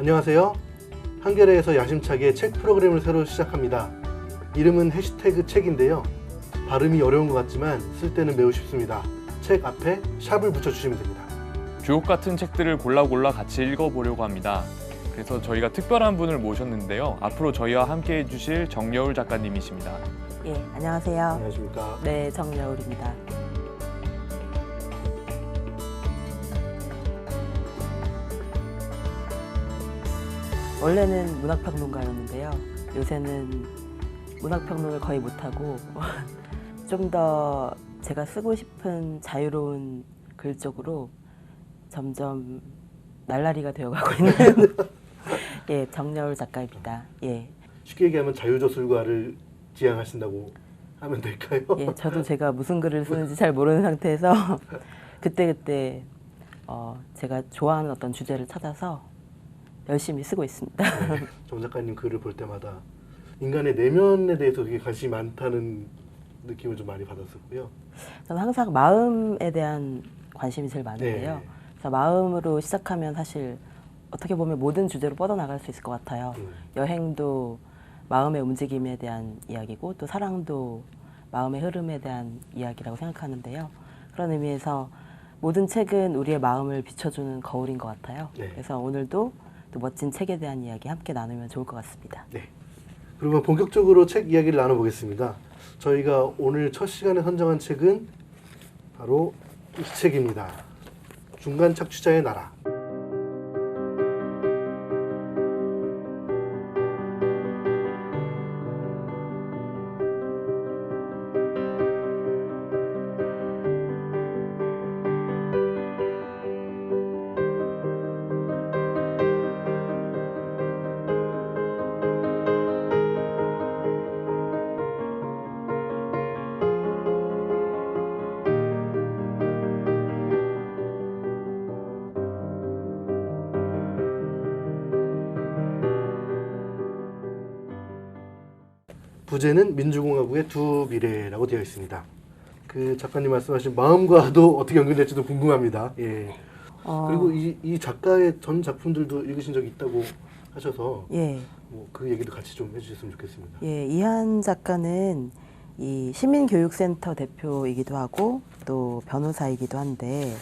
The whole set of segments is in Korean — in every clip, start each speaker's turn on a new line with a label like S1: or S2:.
S1: 안녕하세요. 한겨레에서 야심차게 책 프로그램을 새로 시작합니다. 이름은 해시태그 책인데요. 발음이 어려운 것 같지만 쓸 때는 매우 쉽습니다. 책 앞에 샵을 붙여주시면 됩니다.
S2: 주옥 같은 책들을 골라 같이 읽어보려고 합니다. 그래서 저희가 특별한 분을 모셨는데요. 앞으로 저희와 함께 해주실 정여울 작가님이십니다.
S3: 예, 안녕하세요.
S1: 안녕하십니까.
S3: 네, 정여울입니다. 원래는 문학평론가였는데요. 요새는 문학평론을 거의 못하고 좀 더 제가 쓰고 싶은 자유로운 글 쪽으로 점점 날라리가 되어가고 있는 예, 정여울 작가입니다. 예.
S1: 쉽게 얘기하면 자유저술가를 지향하신다고 하면 될까요?
S3: 예, 저도 제가 무슨 글을 쓰는지 잘 모르는 상태에서 그때그때 제가 좋아하는 어떤 주제를 찾아서 열심히 쓰고 있습니다.
S1: 네, 정 작가님 글을 볼 때마다 인간의 내면에 대해서 되게 관심이 많다는 느낌을 좀 많이 받았었고요.
S3: 저는 항상 마음에 대한 관심이 제일 많은데요.
S1: 네.
S3: 그래서 마음으로 시작하면 사실 어떻게 보면 모든 주제로 뻗어나갈 수 있을 것 같아요. 여행도 마음의 움직임에 대한 이야기고 또 사랑도 마음의 흐름에 대한 이야기라고 생각하는데요. 그런 의미에서 모든 책은 우리의 마음을 비춰주는 거울인 것 같아요.
S1: 네.
S3: 그래서 오늘도 또 멋진 책에 대한 이야기 함께 나누면 좋을 것 같습니다.
S1: 네. 그러면 본격적으로 책 이야기를 나눠보겠습니다. 저희가 오늘 첫 시간에 선정한 책은 바로 이 책입니다. 중간 착취자의 나라. 부제는 민주공화국의 두 미래라고 되어 있습니다. 그 작가님 말씀하신 마음과도 어떻게 연결될지도 궁금합니다. 예. 그리고 이 작가의 전 작품들도 읽으신 적이 있다고 하셔서
S3: 예.
S1: 뭐 그 얘기도 같이 좀 해주셨으면 좋겠습니다.
S3: 예, 이한 작가는 이 시민교육센터 대표이기도 하고 또 변호사이기도 한데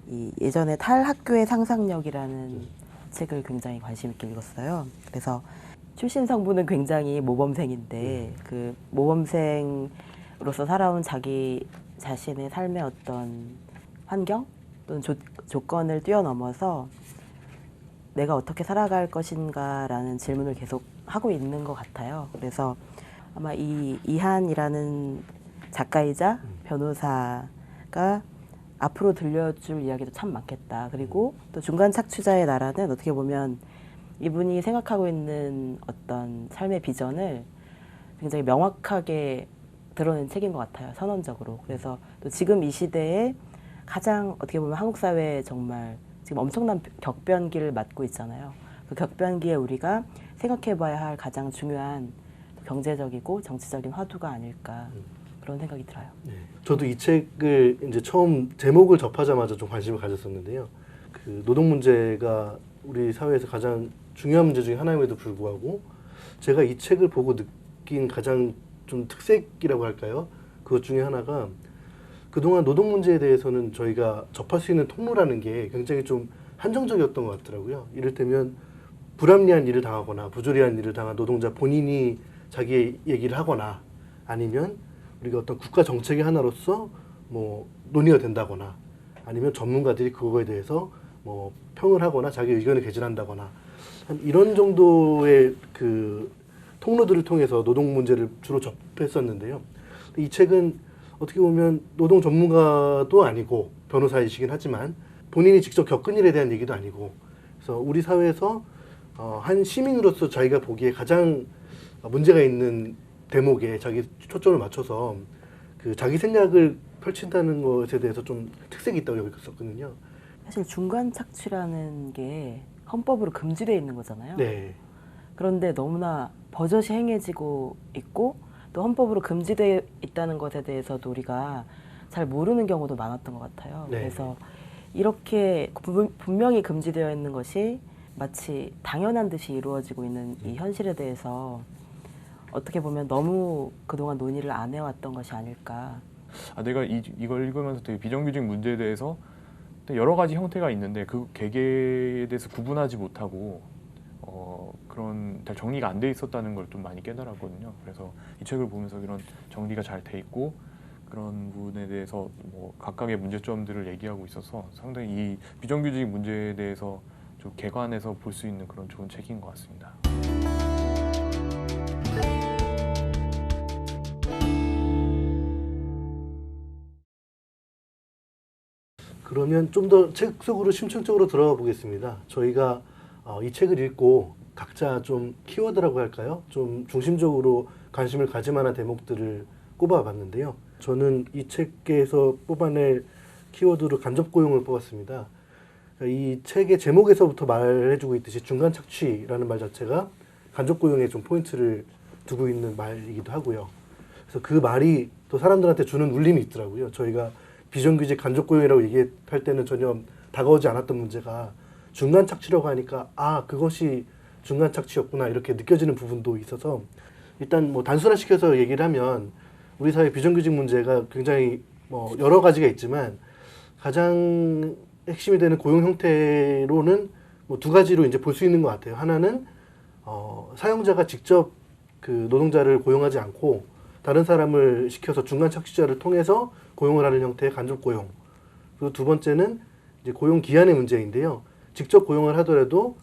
S3: 이 예전에 탈학교의 상상력이라는 책을 굉장히 관심 있게 읽었어요. 그래서 출신 성분은 굉장히 모범생인데 그 모범생으로서 살아온 자기 자신의 삶의 어떤 환경 또는 조건을 뛰어넘어서 내가 어떻게 살아갈 것인가라는 질문을 계속 하고 있는 것 같아요. 그래서 아마 이 이한이라는 작가이자 변호사가 앞으로 들려줄 이야기도 참 많겠다. 그리고 또 중간 착취자의 나라는 어떻게 보면 이분이 생각하고 있는 어떤 삶의 비전을 굉장히 명확하게 드러낸 책인 것 같아요. 선언적으로. 그래서 또 지금 이 시대에 가장 어떻게 보면 한국 사회에 정말 지금 엄청난 격변기를 맞고 있잖아요. 그 격변기에 우리가 생각해봐야 할 가장 중요한 경제적이고 정치적인 화두가 아닐까 그런 생각이 들어요.
S1: 네. 저도 이 책을 이제 처음 제목을 접하자마자 좀 관심을 가졌었는데요. 그 노동 문제가 우리 사회에서 가장 중요한 문제 중에 하나임에도 불구하고 제가 이 책을 보고 느낀 가장 좀 특색이라고 할까요? 그것 중에 하나가 그동안 노동 문제에 대해서는 저희가 접할 수 있는 통로라는 게 굉장히 좀 한정적이었던 것 같더라고요. 이를테면 불합리한 일을 당하거나 부조리한 일을 당한 노동자 본인이 자기 얘기를 하거나 아니면 우리가 어떤 국가 정책의 하나로서 뭐 논의가 된다거나 아니면 전문가들이 그거에 대해서 뭐 평을 하거나 자기 의견을 개진한다거나 한 이런 정도의 그 통로들을 통해서 노동 문제를 주로 접했었는데요. 이 책은 어떻게 보면 노동 전문가도 아니고 변호사이시긴 하지만 본인이 직접 겪은 일에 대한 얘기도 아니고 그래서 우리 사회에서 한 시민으로서 자기가 보기에 가장 문제가 있는 대목에 자기 초점을 맞춰서 그 자기 생각을 펼친다는 것에 대해서 좀 특색이 있다고 여겼었거든요.
S3: 사실 중간 착취라는 게 헌법으로 금지되어 있는 거잖아요.
S1: 네.
S3: 그런데 너무나 버젓이 행해지고 있고 또 헌법으로 금지되어 있다는 것에 대해서도 우리가 잘 모르는 경우도 많았던 것 같아요.
S1: 네.
S3: 그래서 이렇게 분명히 금지되어 있는 것이 마치 당연한 듯이 이루어지고 있는 이 현실에 대해서 어떻게 보면 너무 그동안 논의를 안 해왔던 것이 아닐까.
S2: 내가 이걸 읽으면서 되게 비정규직 문제에 대해서 여러 가지 형태가 있는데 그 개개에 대해서 구분하지 못하고 그런 잘 정리가 안 돼 있었다는 걸 좀 많이 깨달았거든요. 그래서 이 책을 보면서 이런 정리가 잘 돼 있고 그런 부분에 대해서 뭐 각각의 문제점들을 얘기하고 있어서 상당히 이 비정규직 문제에 대해서 좀 개관해서 볼 수 있는 그런 좋은 책인 것 같습니다.
S1: 그러면 좀 더 책 속으로 심층적으로 들어가 보겠습니다. 저희가 이 책을 읽고 각자 좀 키워드라고 할까요? 좀 중심적으로 관심을 가질 만한 대목들을 꼽아봤는데요. 저는 이 책에서 뽑아낼 키워드로 간접고용을 뽑았습니다. 이 책의 제목에서부터 말해주고 있듯이 중간 착취라는 말 자체가 간접고용에 좀 포인트를 두고 있는 말이기도 하고요. 그래서 그 말이 또 사람들한테 주는 울림이 있더라고요. 저희가 비정규직 간접고용이라고 얘기할 때는 전혀 다가오지 않았던 문제가 중간 착취라고 하니까 그것이 중간 착취였구나 이렇게 느껴지는 부분도 있어서 일단 뭐 단순화시켜서 얘기를 하면 우리 사회 비정규직 문제가 굉장히 뭐 여러 가지가 있지만 가장 핵심이 되는 고용 형태로는 뭐 두 가지로 이제 볼 수 있는 것 같아요. 하나는 사용자가 직접 그 노동자를 고용하지 않고 다른 사람을 시켜서 중간 착취자를 통해서 고용을 하는 형태의 간접 고용. 그리고 두 번째는 이제 고용 기한의 문제인데요. 직접 고용을 하더라도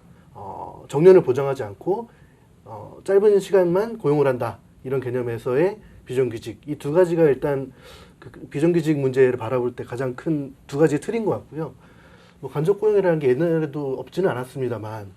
S1: 정년을 보장하지 않고 짧은 시간만 고용을 한다. 이런 개념에서의 비정규직. 이 두 가지가 일단 그 비정규직 문제를 바라볼 때 가장 큰 두 가지 틀인 것 같고요. 뭐 간접 고용이라는 게 옛날에도 없지는 않았습니다만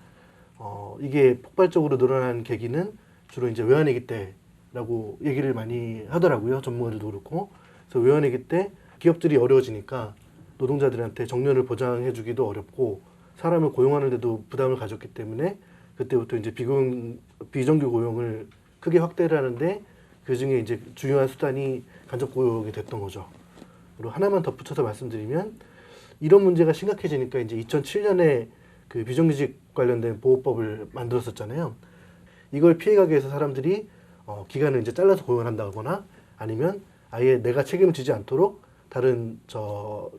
S1: 이게 폭발적으로 늘어난 계기는 주로 이제 외환위기 때라고 얘기를 많이 하더라고요. 전문가들도 그렇고. 그래서 외환위기 때 기업들이 어려워지니까 노동자들한테 정년을 보장해주기도 어렵고 사람을 고용하는데도 부담을 가졌기 때문에 그때부터 이제 비정규 고용을 크게 확대를 하는데 그 중에 이제 중요한 수단이 간접 고용이 됐던 거죠. 그리고 하나만 덧붙여서 말씀드리면 이런 문제가 심각해지니까 이제 2007년에 그 비정규직 관련된 보호법을 만들었었잖아요. 이걸 피해가기 위해서 사람들이 기간을 이제 잘라서 고용을 한다거나 아니면 아예 내가 책임을 지지 않도록 다른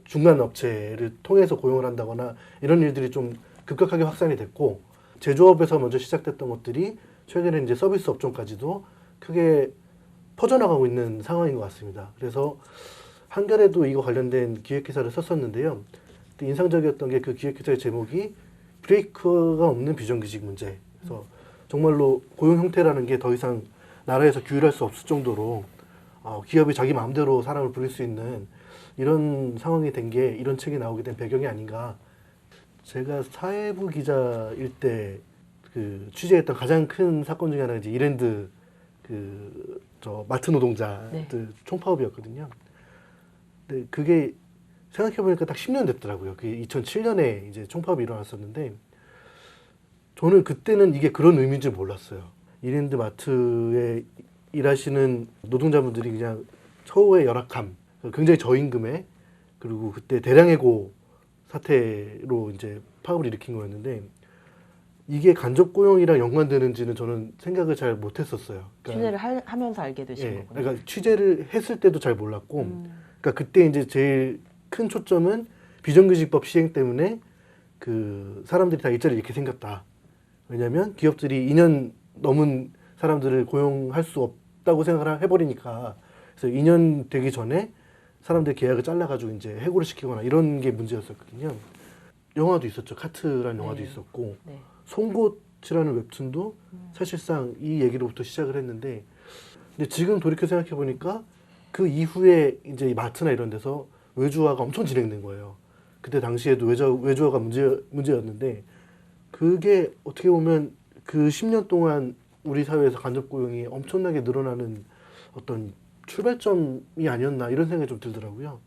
S1: 중간 업체를 통해서 고용을 한다거나 이런 일들이 좀 급격하게 확산이 됐고 제조업에서 먼저 시작됐던 것들이 최근에 이제 서비스 업종까지도 크게 퍼져나가고 있는 상황인 것 같습니다. 그래서 한겨레도 이거 관련된 기획기사를 썼었는데요. 인상적이었던 게 그 기획기사의 제목이 브레이크가 없는 비정규직 문제. 그래서 정말로 고용 형태라는 게 더 이상 나라에서 규율할 수 없을 정도로 기업이 자기 마음대로 사람을 부릴 수 있는 이런 상황이 된 게 이런 책이 나오게 된 배경이 아닌가. 제가 사회부 기자일 때 그 취재했던 가장 큰 사건 중에 하나가 이제 이랜드 마트 노동자들 총파업이었거든요. 근데 그게 생각해보니까 딱 10년 됐더라고요. 그게 2007년에 이제 총파업이 일어났었는데 저는 그때는 이게 그런 의미인 줄 몰랐어요. 이랜드 마트에 일하시는 노동자분들이 그냥 처우의 열악함, 굉장히 저임금에 그리고 그때 대량해고 사태로 이제 파업을 일으킨 거였는데 이게 간접 고용이랑 연관되는지는 저는 생각을 잘 못했었어요.
S3: 취재를 하면서 알게 되신 거군요.
S1: 그러니까 취재를 했을 때도 잘 몰랐고, 그러니까 그때 이제 제일 큰 초점은 비정규직법 시행 때문에 그 사람들이 다 일자리 이렇게 생겼다. 왜냐하면 기업들이 2년 넘은 사람들을 고용할 수 없다고 생각을 해버리니까 그래서 2년 되기 전에 사람들 계약을 잘라가지고 이제 해고를 시키거나 이런 게 문제였었거든요. 영화도 있었죠. 카트라는 영화도 있었고 송곳이라는 웹툰도 사실상 이 얘기로부터 시작을 했는데 근데 지금 돌이켜 생각해 보니까 그 이후에 이제 마트나 이런 데서 외주화가 엄청 진행된 거예요. 그때 당시에도 외주화가 문제였는데 그게 어떻게 보면 그 10년 동안 우리 사회에서 간접 고용이 엄청나게 늘어나는 어떤 출발점이 아니었나 이런 생각이 좀 들더라고요.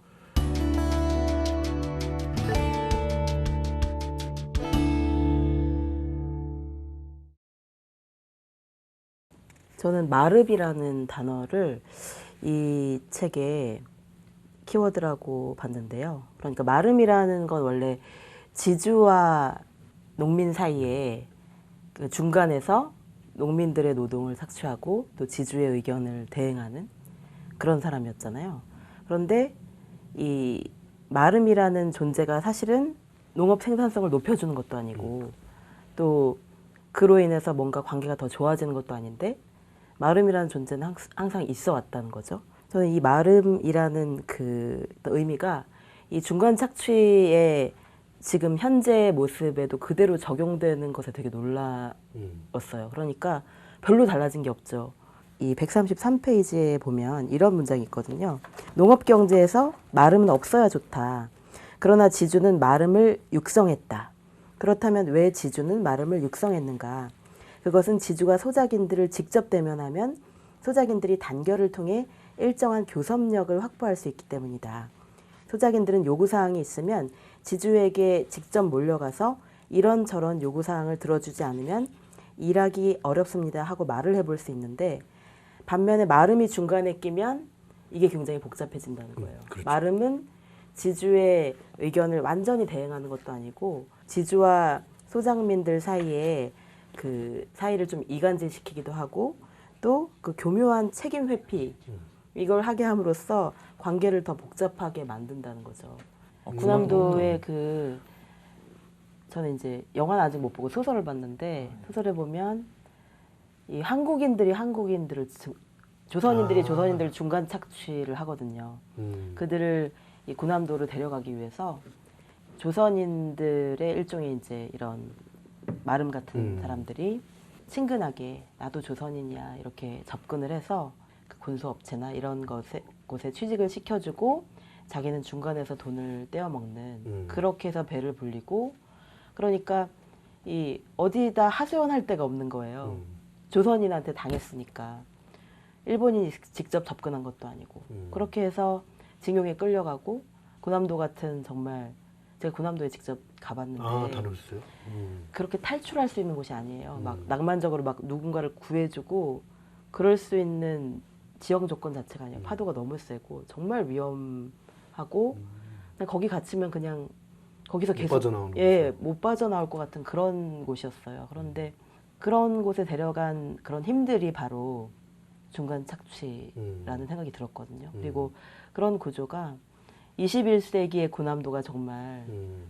S3: 저는 마릅이라는 단어를 이 책에 키워드라고 봤는데요. 그러니까 마름이라는 건 원래 지주와 농민 사이에 그 중간에서 농민들의 노동을 착취하고 또 지주의 의견을 대행하는 그런 사람이었잖아요. 그런데 이 마름이라는 존재가 사실은 농업 생산성을 높여주는 것도 아니고 또 그로 인해서 뭔가 관계가 더 좋아지는 것도 아닌데 마름이라는 존재는 항상 있어 왔다는 거죠. 저는 이 마름이라는 그 의미가 이 중간 착취의 지금 현재 모습에도 그대로 적용되는 것에 되게 놀라웠어요. 그러니까 별로 달라진 게 없죠. 이 133페이지에 보면 이런 문장이 있거든요. 농업 경제에서 마름은 없어야 좋다. 그러나 지주는 마름을 육성했다. 그렇다면 왜 지주는 마름을 육성했는가? 그것은 지주가 소작인들을 직접 대면하면 소작인들이 단결을 통해 일정한 교섭력을 확보할 수 있기 때문이다. 소작인들은 요구사항이 있으면 지주에게 직접 몰려가서 이런저런 요구사항을 들어주지 않으면 일하기 어렵습니다 하고 말을 해볼 수 있는데 반면에 마름이 중간에 끼면 이게 굉장히 복잡해진다는 거예요.
S1: 그렇죠.
S3: 마름은 지주의 의견을 완전히 대행하는 것도 아니고 지주와 소작민들 사이에 그 사이를 좀 이간질시키기도 하고 또 그 교묘한 책임 회피 이걸 하게 함으로써 관계를 더 복잡하게 만든다는 거죠. 군함도의 그 저는 이제 영화는 아직 못 보고 소설을 봤는데 소설에 보면 이 한국인들을 조선인들이 조선인들 중간 착취를 하거든요. 그들을 이 군함도로 데려가기 위해서 조선인들의 일종의 이제 이런 마름 같은 사람들이 친근하게 나도 조선인이야 이렇게 접근을 해서 그 군수업체나 이런 곳에 취직을 시켜주고 자기는 중간에서 돈을 떼어먹는 그렇게 해서 배를 불리고 그러니까 이 어디다 하소연할 데가 없는 거예요. 조선인한테 당했으니까 일본인이 직접 접근한 것도 아니고 그렇게 해서 징용에 끌려가고 군함도 같은 정말 제가 군함도에 직접 가봤는데
S1: 다녀오셨어요?
S3: 그렇게 탈출할 수 있는 곳이 아니에요. 막 낭만적으로 막 누군가를 구해주고 그럴 수 있는 지형 조건 자체가 아니에요. 파도가 너무 세고 정말 위험하고 그냥 거기 갇히면 그냥 거기서 계속
S1: 빠져나오는
S3: 못 빠져나올 것 같은 그런 곳이었어요. 그런데 그런 곳에 데려간 그런 힘들이 바로 중간 착취라는 생각이 들었거든요. 그리고 그런 구조가 21세기의 군함도가 정말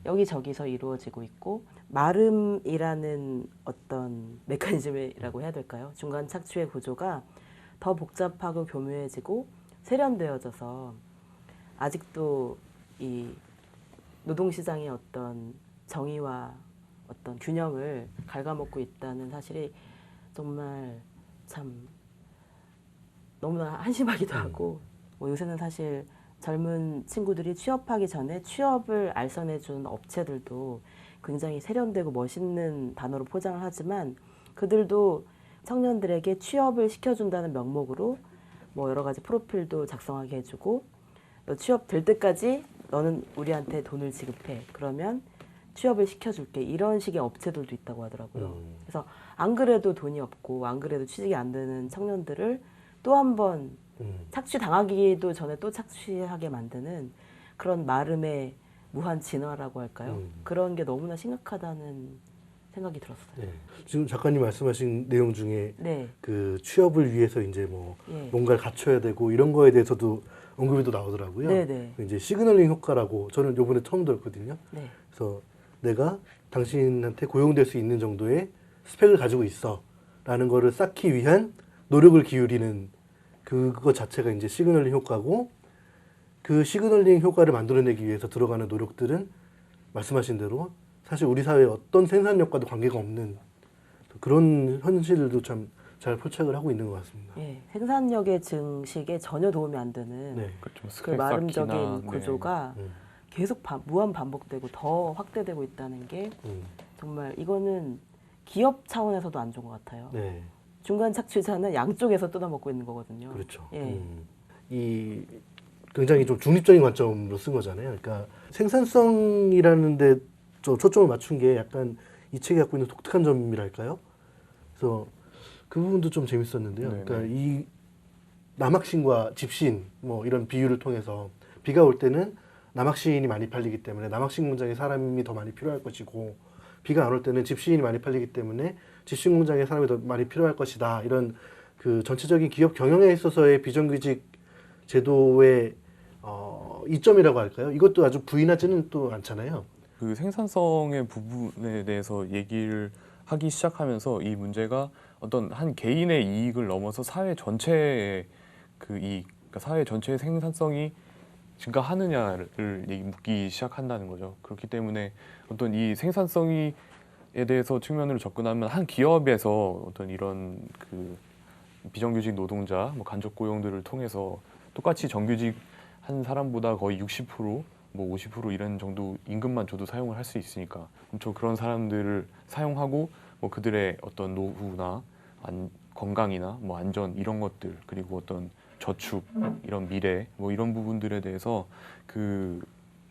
S3: 여기저기서 이루어지고 있고 마름이라는 어떤 메커니즘이라고 해야 될까요? 중간 착취의 구조가 더 복잡하고 교묘해지고 세련되어져서 아직도 이 노동시장의 어떤 정의와 어떤 균형을 갉아먹고 있다는 사실이 정말 참 너무나 한심하기도 하고 뭐 요새는 사실 젊은 친구들이 취업하기 전에 취업을 알선해준 업체들도 굉장히 세련되고 멋있는 단어로 포장을 하지만 그들도 청년들에게 취업을 시켜준다는 명목으로 뭐 여러 가지 프로필도 작성하게 해주고 너 취업 될 때까지 너는 우리한테 돈을 지급해. 그러면 취업을 시켜줄게. 이런 식의 업체들도 있다고 하더라고요. 그래서 안 그래도 돈이 없고 안 그래도 취직이 안 되는 청년들을 또 한 번 착취당하기도 전에 또 착취하게 만드는 그런 마름의 무한 진화라고 할까요? 그런 게 너무나 심각하다는 생각이 들었어요.
S1: 네. 지금 작가님 말씀하신 내용 중에
S3: 네.
S1: 그 취업을 위해서 이제 뭐
S3: 예.
S1: 뭔가를 갖춰야 되고 이런 거에 대해서도 언급이 또 나오더라고요.
S3: 네네.
S1: 이제 시그널링 효과라고 저는 요번에 처음 들었거든요.
S3: 네.
S1: 그래서 내가 당신한테 고용될 수 있는 정도의 스펙을 가지고 있어 라는 거를 쌓기 위한 노력을 기울이는 그것 자체가 이제 시그널링 효과고 그 시그널링 효과를 만들어내기 위해서 들어가는 노력들은 말씀하신 대로 사실 우리 사회의 어떤 생산력과도 관계가 없는 그런 현실들도 참 잘 포착을 하고 있는 것 같습니다.
S3: 예, 생산력의 증식에 전혀 도움이 안 되는
S1: 네.
S2: 그렇죠.
S3: 그
S2: 스크랩
S3: 마름적인
S2: 쌓기나,
S3: 구조가 계속 무한 반복되고 더 확대되고 있다는 게 정말 이거는 기업 차원에서도 안 좋은 것 같아요.
S1: 네.
S3: 중간 착취자는 양쪽에서 뜯어먹고 있는 거거든요.
S1: 그렇죠.
S3: 예.
S1: 이 굉장히 좀 중립적인 관점으로 쓴 거잖아요. 그러니까 생산성이라는데 초점을 맞춘 게 약간 이 책이 갖고 있는 독특한 점이랄까요? 그래서 그 부분도 좀 재밌었는데요.
S2: 네네.
S1: 그러니까 이 남학신과 집신 뭐 이런 비유를 통해서 비가 올 때는 남학신이 많이 팔리기 때문에 남학신 공장에 사람이 더 많이 필요할 것이고 비가 안 올 때는 집신이 많이 팔리기 때문에 집신 공장에 사람이 더 많이 필요할 것이다. 이런 그 전체적인 기업 경영에 있어서의 비정규직 제도의 이점이라고 할까요? 이것도 아주 부인하지는 또 않잖아요.
S2: 그 생산성의 부분에 대해서 얘기를 하기 시작하면서 이 문제가 어떤 한 개인의 이익을 넘어서 사회 전체의 그 이익, 그러니까 사회 전체의 생산성이 증가하느냐를 묻기 시작한다는 거죠. 그렇기 때문에 어떤 이 생산성에 대해서 측면으로 접근하면 한 기업에서 어떤 이런 그 비정규직 노동자, 뭐 간접 고용들을 통해서 똑같이 정규직 한 사람보다 거의 60%, 뭐 50% 이런 정도 임금만 줘도 사용을 할 수 있으니까 저 그런 사람들을 사용하고 뭐 그들의 어떤 노후나 건강이나 뭐 안전 이런 것들 그리고 어떤 저축 이런 미래 뭐 이런 부분들에 대해서 그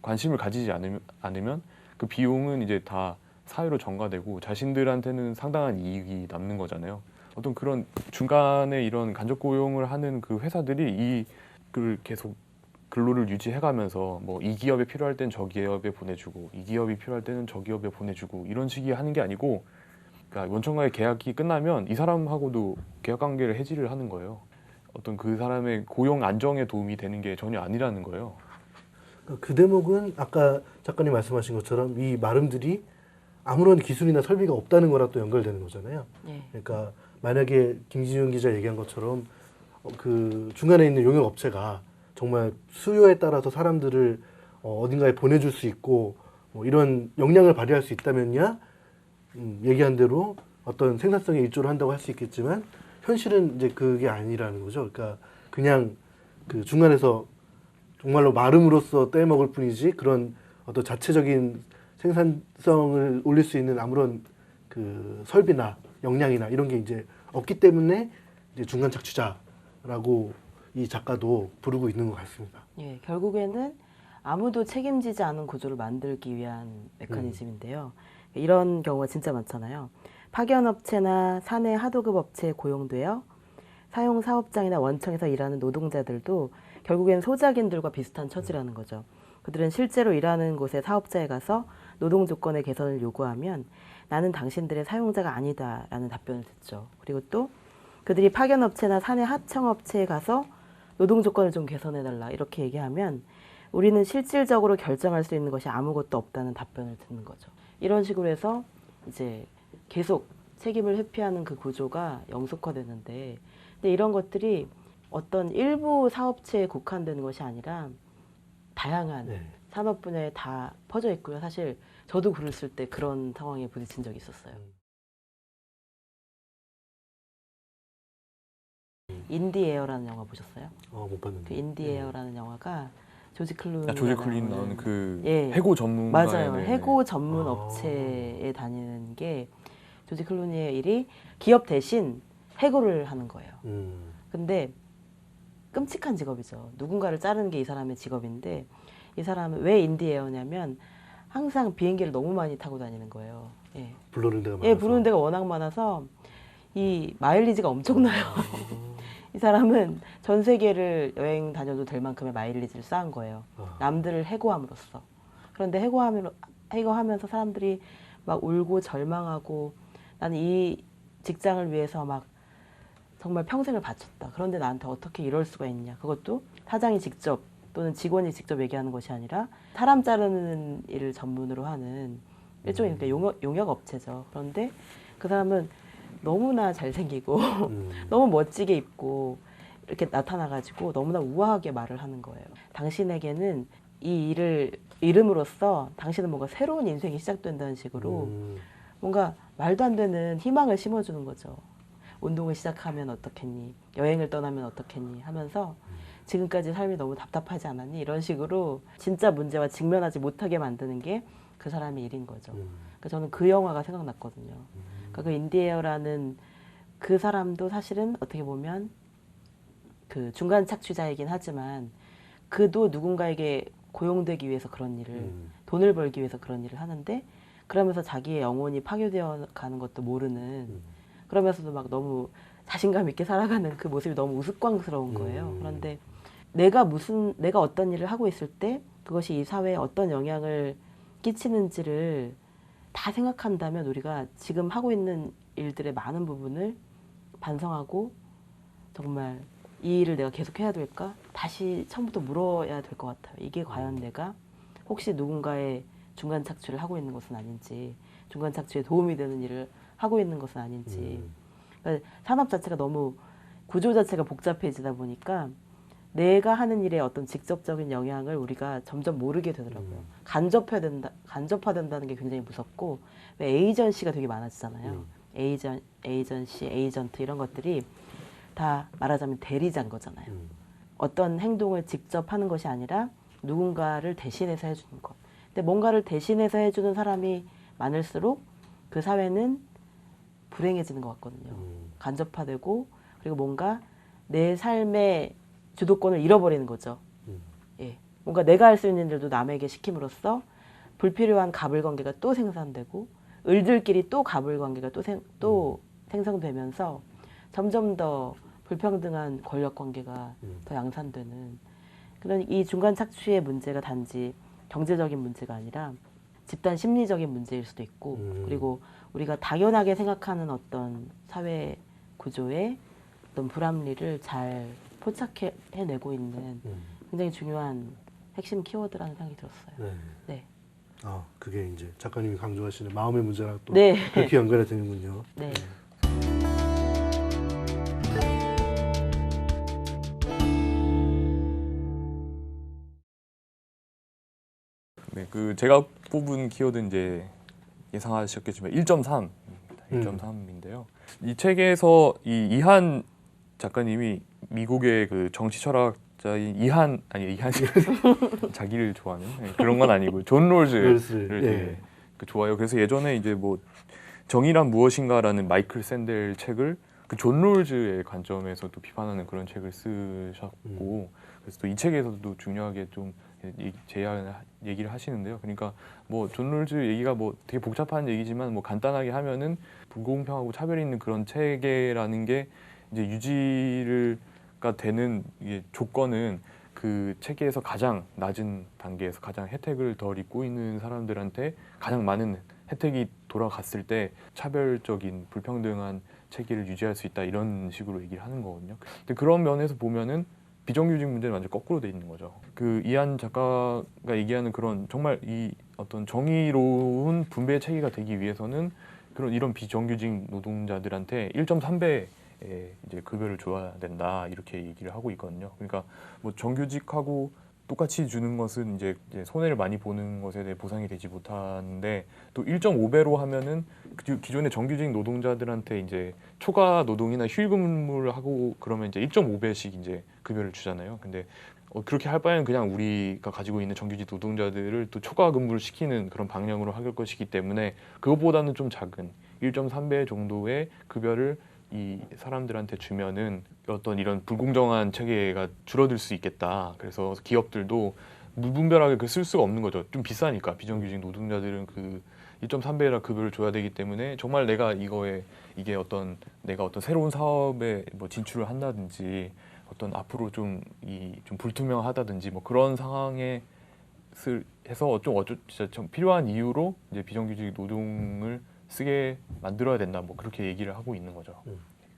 S2: 관심을 가지지 않으면 그 비용은 이제 다 사회로 전가되고 자신들한테는 상당한 이익이 남는 거잖아요. 어떤 그런 중간에 이런 간접 고용을 하는 그 회사들이 이걸 계속 근로를 유지해가면서 뭐 이 기업에 필요할 땐 저 기업에 보내주고 이 기업이 필요할 때는 저 기업에 보내주고 이런 식이 하는 게 아니고 그러니까 원청과의 계약이 끝나면 이 사람하고도 계약 관계를 해지를 하는 거예요. 어떤 그 사람의 고용 안정에 도움이 되는 게 전혀 아니라는 거예요.
S1: 그 대목은 아까 작가님 말씀하신 것처럼 이 마름들이 아무런 기술이나 설비가 없다는 거랑 또 연결되는 거잖아요.
S3: 예.
S1: 그러니까 만약에 김지윤 기자 얘기한 것처럼 그 중간에 있는 용역 업체가 정말 수요에 따라서 사람들을 어딘가에 보내줄 수 있고 뭐 이런 역량을 발휘할 수 있다면야 얘기한 대로 어떤 생산성의 일조를 한다고 할 수 있겠지만 현실은 이제 그게 아니라는 거죠. 그러니까 그냥 그 중간에서 정말로 마름으로써 떼먹을 뿐이지 그런 어떤 자체적인 생산성을 올릴 수 있는 아무런 그 설비나 역량이나 이런 게 이제 없기 때문에 이제 중간 착취자라고 이 작가도 부르고 있는 것 같습니다.
S3: 예, 결국에는 아무도 책임지지 않은 구조를 만들기 위한 메커니즘인데요. 이런 경우가 진짜 많잖아요. 파견업체나 사내 하도급 업체에 고용되어 사용사업장이나 원청에서 일하는 노동자들도 결국엔 소작인들과 비슷한 처지라는 거죠. 그들은 실제로 일하는 곳의 사업자에 가서 노동 조건의 개선을 요구하면 나는 당신들의 사용자가 아니다라는 답변을 듣죠. 그리고 또 그들이 파견업체나 사내 하청업체에 가서 노동 조건을 좀 개선해달라 이렇게 얘기하면 우리는 실질적으로 결정할 수 있는 것이 아무것도 없다는 답변을 듣는 거죠. 이런 식으로 해서 이제 계속 책임을 회피하는 그 구조가 영속화되는데 근데 이런 것들이 어떤 일부 사업체에 국한되는 것이 아니라 다양한
S1: 네.
S3: 산업 분야에 다 퍼져 있고요. 사실 저도 글을 쓸 때 그런 상황에 부딪힌 적이 있었어요. 인디에어라는 영화 보셨어요?
S1: 못 봤는데.
S3: 그 인디에어라는 영화가 조지 클루니
S2: 조지 클린 나오는 그
S3: 예.
S2: 해고 전문가
S3: 맞아요. 해고 전문 업체에 다니는 게 조지 클루니의 일이 기업 대신 해고를 하는 거예요. 근데 끔찍한 직업이죠. 누군가를 자르는 게 이 사람의 직업인데 이 사람은 왜 인디에어냐면 항상 비행기를 너무 많이 타고 다니는 거예요. 예.
S1: 부르는 데가 많아서.
S3: 예, 부르는 데가 워낙 많아서 이 마일리지가 엄청나요. 이 사람은 전 세계를 여행 다녀도 될 만큼의 마일리지를 쌓은 거예요. 남들을 해고함으로써. 그런데 해고하면서 사람들이 막 울고 절망하고 나는 이 직장을 위해서 막 정말 평생을 바쳤다. 그런데 나한테 어떻게 이럴 수가 있냐. 그것도 사장이 직접 또는 직원이 직접 얘기하는 것이 아니라 사람 자르는 일을 전문으로 하는 일종의 그러니까 용역 업체죠. 그런데 그 사람은 너무나 잘생기고 너무 멋지게 입고 이렇게 나타나가지고 너무나 우아하게 말을 하는 거예요. 당신에게는 이 일을 이름으로써 당신은 뭔가 새로운 인생이 시작된다는 식으로 뭔가 말도 안 되는 희망을 심어주는 거죠. 운동을 시작하면 어떻겠니? 여행을 떠나면 어떻겠니? 하면서 지금까지 삶이 너무 답답하지 않았니? 이런 식으로 진짜 문제와 직면하지 못하게 만드는 게 그 사람의 일인 거죠. 그러니까 저는 그 영화가 생각났거든요. 그러니까 그 인디에어라는 그 사람도 사실은 어떻게 보면 그 중간 착취자이긴 하지만 그도 누군가에게 고용되기 위해서 그런 일을 돈을 벌기 위해서 그런 일을 하는데 그러면서 자기의 영혼이 파괴되어 가는 것도 모르는 그러면서도 막 너무 자신감 있게 살아가는 그 모습이 너무 우스꽝스러운 거예요. 그런데 내가 어떤 일을 하고 있을 때 그것이 이 사회에 어떤 영향을 끼치는지를 다 생각한다면 우리가 지금 하고 있는 일들의 많은 부분을 반성하고 정말 이 일을 내가 계속 해야 될까? 다시 처음부터 물어야 될 것 같아요. 이게 과연 내가 혹시 누군가의 중간 착취를 하고 있는 것은 아닌지, 중간 착취에 도움이 되는 일을 하고 있는 것은 아닌지. 그러니까 산업 자체가 너무 구조 자체가 복잡해지다 보니까 내가 하는 일에 어떤 직접적인 영향을 우리가 점점 모르게 되더라고요. 간접화된다는 게 굉장히 무섭고, 왜 에이전시가 되게 많아지잖아요. 에이전시, 에이전트 이런 것들이 다 말하자면 대리자인 거잖아요. 어떤 행동을 직접 하는 것이 아니라 누군가를 대신해서 해주는 것. 근데 뭔가를 대신해서 해주는 사람이 많을수록 그 사회는 불행해지는 것 같거든요. 간접화되고, 그리고 뭔가 내 삶의 주도권을 잃어버리는 거죠. 예. 뭔가 내가 할 수 있는 일도 남에게 시킴으로써 불필요한 갑을 관계가 또 생산되고, 을들끼리 또 갑을 관계가 또 생성되면서 점점 더 불평등한 권력 관계가 더 양산되는 그런, 이 중간 착취의 문제가 단지 경제적인 문제가 아니라 집단 심리적인 문제일 수도 있고, 그리고 우리가 당연하게 생각하는 어떤 사회 구조의 어떤 불합리를 잘 포착해내고 있는 굉장히 중요한 핵심 키워드라는 생각이 들었어요.
S1: 네.
S3: 네.
S1: 아, 그게 이제 작가님이 강조하시는 마음의 문제랑 또
S3: 네.
S1: 그렇게 연결이 되는군요.
S3: 네.
S2: 네, 그 제가 뽑은 키워드 이제 예상하셨겠지만 1.3, 1.3인데요. 이 책에서 이 이한 작가님이 미국의 그 정치 철학자인 이한 자기를 좋아하는 그런 건 아니고 존 롤즈를 되게 그 좋아해요. 그래서 예전에 이제 뭐 정의란 무엇인가라는 마이클 샌델 책을 그 존 롤즈의 관점에서 또 비판하는 그런 책을 쓰셨고, 그래서 또 이 책에서도 중요하게 좀 제안 얘기를 하시는데요. 그러니까 뭐 존 롤즈 얘기가 뭐 되게 복잡한 얘기지만 뭐 간단하게 하면은 불공평하고 차별이 있는 그런 체계라는 게 이제 유지가 되는 이게 조건은 그 체계에서 가장 낮은 단계에서 가장 혜택을 덜 입고 있는 사람들한테 가장 많은 혜택이 돌아갔을 때 차별적인 불평등한 체계를 유지할 수 있다, 이런 식으로 얘기를 하는 거거든요. 근데 그런 면에서 보면은 비정규직 문제는 완전 거꾸로 돼 있는 거죠. 그 이한 작가가 얘기하는 그런 정말 이 어떤 정의로운 분배 체계가 되기 위해서는 그런 이런 비정규직 노동자들한테 1.3배의 이제 급여를 줘야 된다, 이렇게 얘기를 하고 있거든요. 그러니까 뭐 정규직하고 똑같이 주는 것은 이제 손해를 많이 보는 것에 대해 보상이 되지 못하는데, 또 1.5배로 하면은 기존의 정규직 노동자들한테 이제 초과 노동이나 휴일 근무를 하고 그러면 이제 1.5배씩 이제 급여를 주잖아요. 근데 그렇게 할 바에는 그냥 우리가 가지고 있는 정규직 노동자들을 또 초과 근무를 시키는 그런 방향으로 할 것이기 때문에 그것보다는 좀 작은 1.3배 정도의 급여를 이 사람들한테 주면은 어떤 이런 불공정한 체계가 줄어들 수 있겠다. 그래서 기업들도 무분별하게 그 쓸 수가 없는 거죠. 좀 비싸니까 비정규직 노동자들은 그 1.3배라 급여를 줘야 되기 때문에 정말 내가 이게 어떤 내가 어떤 새로운 사업에 뭐 진출을 한다든지 어떤 앞으로 좀 불투명하다든지 뭐 그런 상황에 해서 진짜 좀 필요한 이유로 이제 비정규직 노동을 쓰게 만들어야 된다, 뭐 그렇게 얘기를 하고 있는 거죠.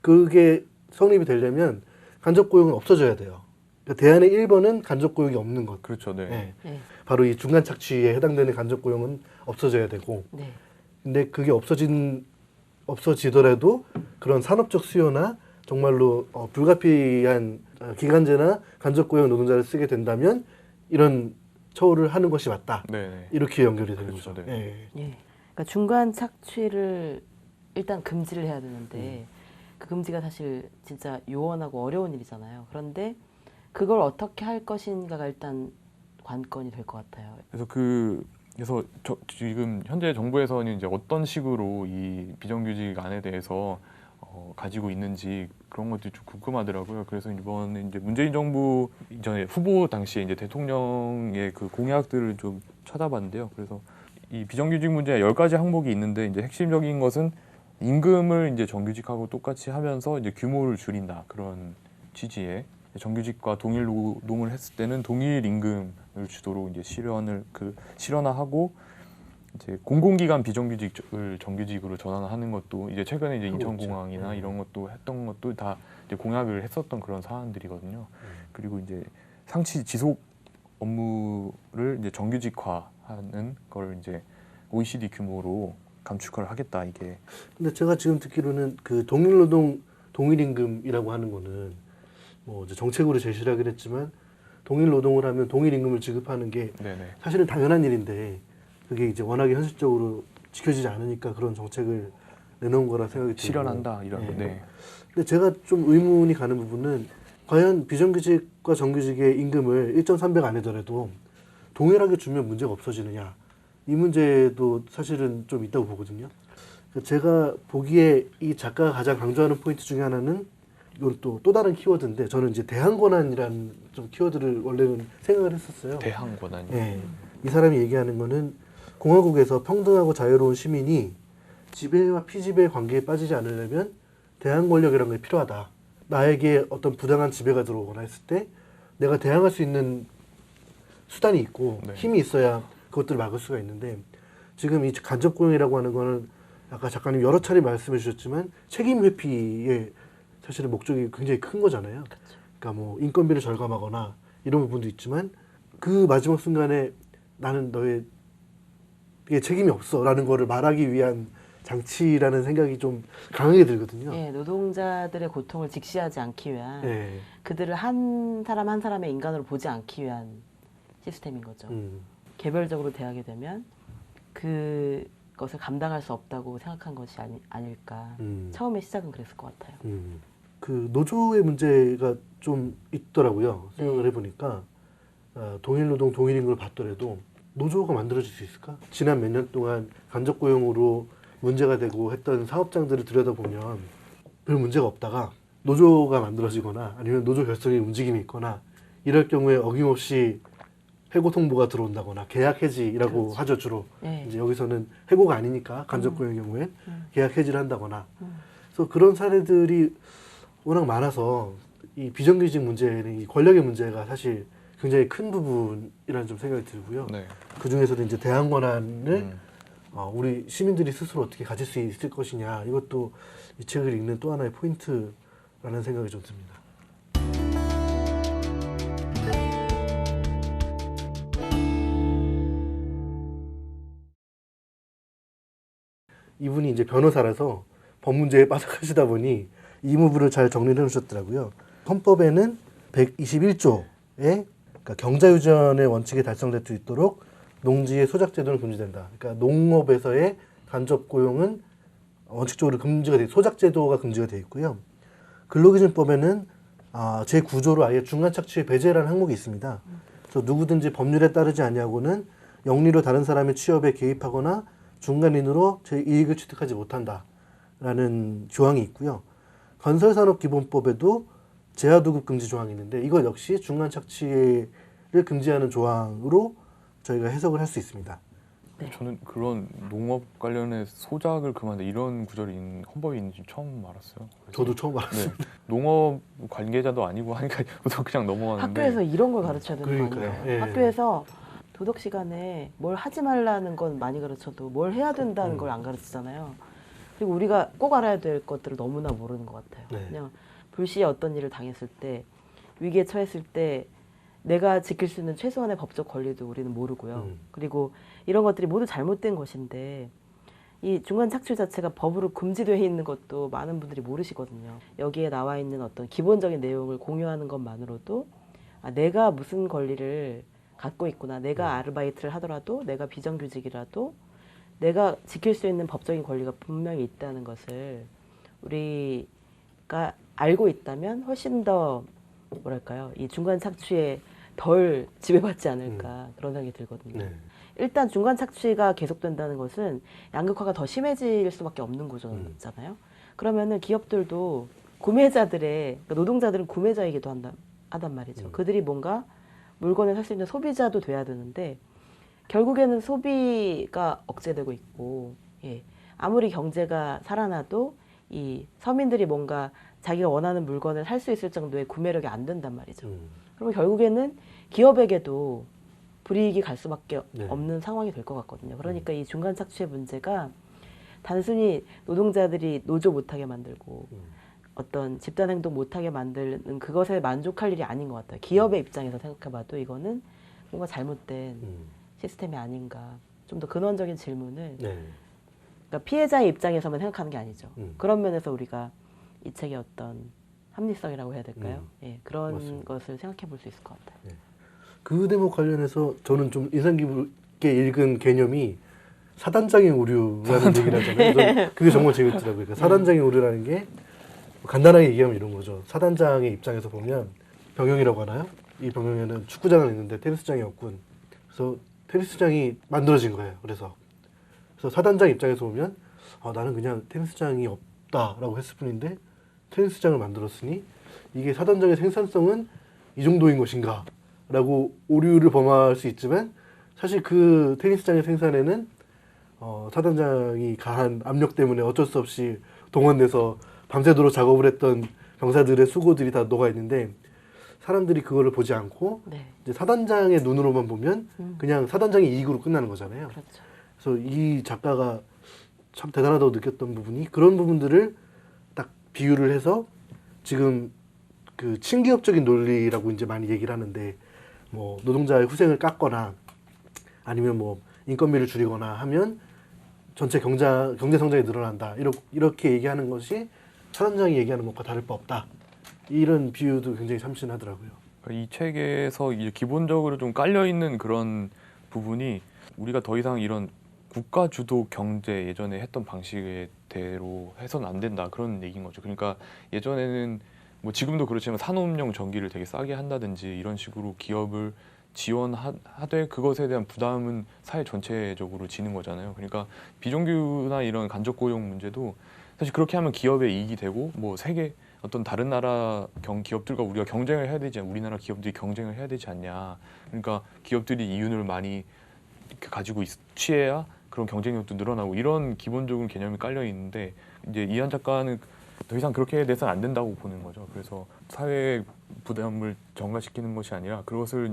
S1: 그게 성립이 되려면 간접 고용은 없어져야 돼요. 그러니까 대안의 1번은 간접 고용이 없는 것.
S2: 그렇죠, 네.
S1: 네.
S3: 네.
S1: 바로 이 중간 착취에 해당되는 간접 고용은 없어져야 되고,
S3: 네.
S1: 근데 그게 없어지더라도 그런 산업적 수요나 정말로 불가피한 기간제나 간접 고용 노동자를 쓰게 된다면 이런 처우를 하는 것이 맞다.
S2: 네.
S1: 이렇게 연결이 되는
S2: 그렇죠,
S1: 거죠.
S2: 네.
S3: 예. 그러니까 중간 착취를 일단 금지를 해야 되는데 그 금지가 사실 진짜 요원하고 어려운 일이잖아요. 그런데 그걸 어떻게 할 것인가가 일단 관건이 될 것 같아요.
S2: 그래서 지금 현재 정부에서는 이제 어떤 식으로 이 비정규직 안에 대해서 가지고 있는지 그런 것들이 좀 궁금하더라고요. 그래서 이번에 이제 문재인 정부 이전에 후보 당시에 이제 대통령의 그 공약들을 좀 찾아봤는데요. 그래서 이 비정규직 문제 10가지 항목이 있는데 이제 핵심적인 것은 임금을 이제 정규직하고 똑같이 하면서 이제 규모를 줄인다, 그런 취지의 정규직과 동일 노동을 했을 때는 동일 임금을 주도록 이제 실현하고, 이제 공공기관 비정규직을 정규직으로 전환하는 것도 이제 최근에 이제
S1: 하고
S2: 인천공항이나
S1: 있죠.
S2: 이런 것도 했던 것도 다 이제 공약을 했었던 그런 사안들이거든요. 그리고 이제 상시 지속 업무를 이제 정규직화하는 걸 이제 OECD 규모로 감축을 하겠다 이게.
S1: 근데 제가 지금 듣기로는 그 동일노동 동일임금이라고 하는 거는 뭐 이제 정책으로 제시를 하긴 했지만 동일노동을 하면 동일임금을 지급하는 게
S2: 네네.
S1: 사실은 당연한 일인데 그게 이제 워낙에 현실적으로 지켜지지 않으니까 그런 정책을 내놓은 거라 생각이 들고.
S2: 실현한다 이런.
S1: 네.
S2: 네.
S1: 근데 제가 좀 의문이 가는 부분은 과연 비정규직과 정규직의 임금을 1.3배 안에더라도 동일하게 주면 문제가 없어지느냐 이 문제도 사실은 좀 있다고 보거든요. 그러니까 제가 보기에 이 작가가 가장 강조하는 포인트 중에 하나는 이건 또 다른 키워드인데 저는 이제 대항 권한이라는 좀 키워드를 원래는 생각을 했었어요.
S2: 대항 권한이.
S1: 네. 이 사람이 얘기하는 거는 공화국에서 평등하고 자유로운 시민이 지배와 피지배의 관계에 빠지지 않으려면 대항 권력이라는 게 필요하다. 나에게 어떤 부당한 지배가 들어오거나 했을 때 내가 대항할 수 있는 수단이 있고
S2: 네.
S1: 힘이 있어야 그것들을 막을 수가 있는데 지금 이 간접 고용이라고 하는 거는 아까 작가님 여러 차례 말씀해 주셨지만 책임 회피의 사실은 목적이 굉장히 큰 거잖아요. 그러니까 뭐 인건비를 절감하거나 이런 부분도 있지만 그 마지막 순간에 나는 너의 책임이 없어라는 거를 말하기 위한 장치라는 생각이 좀 강하게 들거든요.
S3: 예, 노동자들의 고통을 직시하지 않기 위한
S1: 네.
S3: 그들을 한 사람 한 사람의 인간으로 보지 않기 위한 시스템인 거죠. 개별적으로 대하게 되면 그것을 감당할 수 없다고 생각한 것이 아닐까. 처음에 시작은 그랬을 것 같아요.
S1: 그 노조의 문제가 좀 있더라고요. 생각을
S3: 네.
S1: 해보니까 동일노동 동일임금을 받더라도 노조가 만들어질 수 있을까? 지난 몇 년 동안 간접 고용으로 문제가 되고 했던 사업장들을 들여다보면 별 문제가 없다가 노조가 만들어지거나 아니면 노조 결성의 움직임이 있거나 이럴 경우에 어김없이 해고 통보가 들어온다거나 계약 해지라고
S3: 그렇죠.
S1: 하죠 주로.
S3: 네.
S1: 이제 여기서는 해고가 아니니까 간접 고용의 경우엔 계약 해지를 한다거나. 그래서 그런 사례들이 워낙 많아서 이 비정규직 문제는 이 권력의 문제가 사실 굉장히 큰 부분이라는 좀 생각이 들고요.
S2: 네.
S1: 그 중에서도 이제 대항 권한을 우리 시민들이 스스로 어떻게 가질 수 있을 것이냐 이것도 이 책을 읽는 또 하나의 포인트라는 생각이 좀 듭니다. 이분이 이제 변호사라서 법 문제에 빠삭하시다 보니 이 부분을 잘 정리를 해놓으셨더라고요. 헌법에는 121조에 그러니까 경자유전의 원칙이 달성될 수 있도록 농지의 소작제도는 금지된다. 그러니까 농업에서의 간접 고용은 원칙적으로 금지가 돼, 소작제도가 금지가 되어 있고요. 근로기준법에는 제9조로 아예 중간착취의 배제라는 항목이 있습니다. 그래서 누구든지 법률에 따르지 아니하고는 영리로 다른 사람의 취업에 개입하거나 중간인으로 제 이익을 취득하지 못한다라는 조항이 있고요. 건설산업기본법에도 재하도급 금지 조항이 있는데 이것 역시 중간착취를 금지하는 조항으로 저희가 해석을 할 수 있습니다.
S3: 네.
S2: 저는 그런 농업 관련해 소작을 금한다 이런 구절이 있는 헌법이 있는지 처음 알았어요.
S1: 저도 처음 알았어요.
S2: 네. 농업 관계자도 아니고 하니까 저도 그냥 넘어가는데.
S3: 학교에서 이런 걸 가르쳐야 되는 거
S1: 그러니까요.
S3: 아니에요?
S1: 예.
S3: 학교에서 도덕 시간에 뭘 하지 말라는 건 많이 가르쳐도 뭘 해야 된다는 걸 안 가르치잖아요. 그리고 우리가 꼭 알아야 될 것들을 너무나 모르는 것 같아요.
S1: 네.
S3: 그냥 불시에 어떤 일을 당했을 때, 위기에 처했을 때 내가 지킬 수 있는 최소한의 법적 권리도 우리는 모르고요. 그리고 이런 것들이 모두 잘못된 것인데 이 중간 착취 자체가 법으로 금지되어 있는 것도 많은 분들이 모르시거든요. 여기에 나와 있는 어떤 기본적인 내용을 공유하는 것만으로도 내가 무슨 권리를 갖고 있구나. 내가 아르바이트를 하더라도 내가 비정규직이라도 내가 지킬 수 있는 법적인 권리가 분명히 있다는 것을 우리가 알고 있다면 훨씬 더 뭐랄까요? 이 중간 착취에 덜 지배받지 않을까 그런 생각이 들거든요.
S1: 네.
S3: 일단 중간 착취가 계속된다는 것은 양극화가 더 심해질 수밖에 없는 구조잖아요. 그러면은 기업들도 구매자들의 그러니까 노동자들은 구매자이기도 하단 말이죠. 그들이 뭔가 물건을 살 수 있는 소비자도 돼야 되는데 결국에는 소비가 억제되고 있고 아무리 경제가 살아나도 이 서민들이 뭔가 자기가 원하는 물건을 살 수 있을 정도의 구매력이 안 된단 말이죠. 그러면 결국에는 기업에게도 불이익이 갈 수밖에
S1: 네.
S3: 없는 상황이 될 것 같거든요. 그러니까 이 중간 착취의 문제가 단순히 노동자들이 노조 못하게 만들고 어떤 집단 행동 못하게 만드는 그것에 만족할 일이 아닌 것 같아요. 기업의 입장에서 생각해봐도 이거는 뭔가 잘못된 시스템이 아닌가. 좀 더 근원적인 질문을
S1: 네.
S3: 그러니까 피해자의 입장에서만 생각하는 게 아니죠. 그런 면에서 우리가 이 책의 어떤 합리성이라고 해야 될까요? 예, 그런
S1: 맞습니다.
S3: 것을 생각해 볼 수 있을 것 같아요.
S1: 그 대목 관련해서 저는 좀 인상 깊게 읽은 개념이 사단장의 오류라는 얘기를 하잖아요. 저는 그게 정말 재밌더라고요. 그러니까 사단장의 오류라는 게 간단하게 얘기하면 이런 거죠. 사단장의 입장에서 보면 병영이라고 하나요? 이 병영에는 축구장을 있는데 테니스장이 없군. 그래서 테니스장이 만들어진 거예요. 그래서 사단장 입장에서 보면 나는 그냥 테니스장이 없다라고 했을 뿐인데 테니스장을 만들었으니 이게 사단장의 생산성은 이 정도인 것인가 라고 오류를 범할 수 있지만 사실 그 테니스장의 생산에는 사단장이 가한 압력 때문에 어쩔 수 없이 동원돼서 밤새도록 작업을 했던 병사들의 수고들이 다 녹아 있는데 사람들이 그거를 보지 않고
S3: 네,
S1: 이제 사단장의 눈으로만 보면 그냥 사단장의 이익으로 끝나는 거잖아요.
S3: 그렇죠.
S1: 그래서 이 작가가 참 대단하다고 느꼈던 부분이 그런 부분들을 딱 비유를 해서 지금 그 친기업적인 논리라고 이제 많이 얘기를 하는데 뭐 노동자의 후생을 깎거나 아니면 뭐 인건비를 줄이거나 하면 전체 경제 성장이 늘어난다. 이렇게 얘기하는 것이 사단장이 얘기하는 것과 다를 바 없다. 이런 비유도 굉장히 참신하더라고요.
S2: 이 책에서 이제 기본적으로 좀 깔려 있는 그런 부분이 우리가 더 이상 이런 국가 주도 경제 예전에 했던 방식대로 해서는 안 된다 그런 얘기인 거죠. 그러니까 예전에는 뭐 지금도 그렇지만 산업용 전기를 되게 싸게 한다든지 이런 식으로 기업을 지원하되 그것에 대한 부담은 사회 전체적으로 지는 거잖아요. 그러니까 비정규나 이런 간접 고용 문제도 사실 그렇게 하면 기업의 이익이 되고 뭐 세계 어떤 다른 나라 기업들과 우리가 경쟁을 해야 되지 않냐, 우리나라 기업들이 경쟁을 해야 되지 않냐. 그러니까 기업들이 이윤을 많이 이렇게 가지고 취해야 그런 경쟁력도 늘어나고 이런 기본적인 개념이 깔려 있는데 이제 이한 작가는 더 이상 그렇게 돼서는 안 된다고 보는 거죠. 그래서 사회 부담을 전가시키는 것이 아니라 그것을